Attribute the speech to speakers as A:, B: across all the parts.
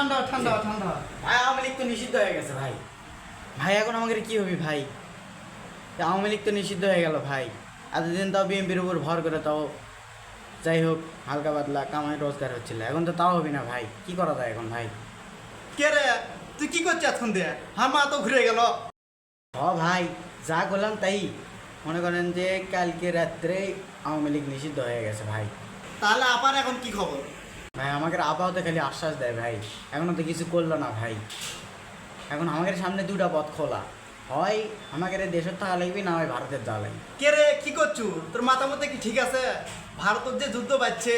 A: ঠান্ডা ঠান্ডা ঠান্ডা।
B: ভাই আওয়ামী লীগ তো নিষিদ্ধ হয়ে গেছে ভাই। ভাই এখন আমাদের কি হবে ভাই? আওয়ামী লীগ তো নিষিদ্ধ হয়ে গেল ভাই। এতদিন তাও বিএনপির উপর ভর করে তাও যাই হোক হালকা পাতলা কামাই রোজগার হচ্ছিল, এখন তো তাও হবে না ভাই। কি করা যায় এখন ভাই?
A: কে রে তুই কি করছিস এখন দিয়ে? হামা তো ঘুরে গেল।
B: ভাই যা করলাম তাই। মনে করেন যে কালকে রাত্রে আওয়ামী লীগ নিষিদ্ধ হয়ে গেছে ভাই।
A: তাহলে আপার এখন কি খবর?
B: ভাই আমাদের আপাতত খালি আশ্বাস দেয় ভাই, এখনো তো কিছু করলো না ভাই। এখন আমাদের সামনে দুটা পথ খোলা, হয় আমাদের দেশের থাকা লাগবে, না হয় ভারতের যাওয়া লাগবে।
A: কে রে কি করছু? তোর মাথা মধ্যে কি ঠিক আছে? ভারতের যে যুদ্ধ পাচ্ছে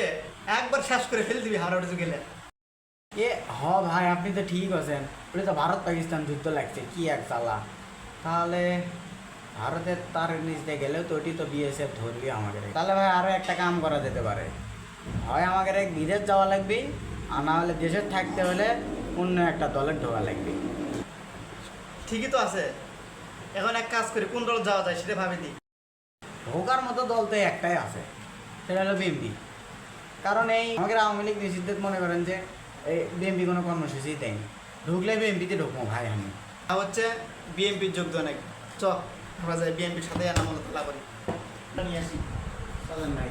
A: একবার শেষ করে ফেল দিবি হারাড়ে গেলে।
B: ভাই আপনি তো ঠিক আছেন, ওটা তো ভারত পাকিস্তান যুদ্ধ লাগছে, কি এক জ্বালা। তাহলে ভারতের তার নিচ দিয়ে গেলেও তো ওটি তো বিএসএফ ধরবি আমাদের। তাহলে ভাই আরও একটা কাম করা যেতে পারে, হয় আমাদের বিদেশ যাওয়া লাগবে, আর না হলে দেশে থাকতে হলে অন্য একটা দলের ঢোকা লাগবে।
A: ঠিকই তো আছে। এখন এক কাজ করি, কোন দল যাওয়া যায় সেটা ভাবি দি।
B: ঢোকার মতো দল তো একটাই আছে, সেটা হলো বিএনপি। কারণ এই আমাদের আওয়ামী লীগ নিষিদ্ধ মনে করেন যে এই বিএনপি কোনো কর্মসূচি দেয়নি, ঢুকলে বিএনপিতে ঢুকবো ভাই আমি।
A: আর হচ্ছে বিএনপির যোগদান এক চ আমরা যাই বিএনপির সাথে এনামূল খেলা করি নিয়ে আসি।
B: চলেন ভাই।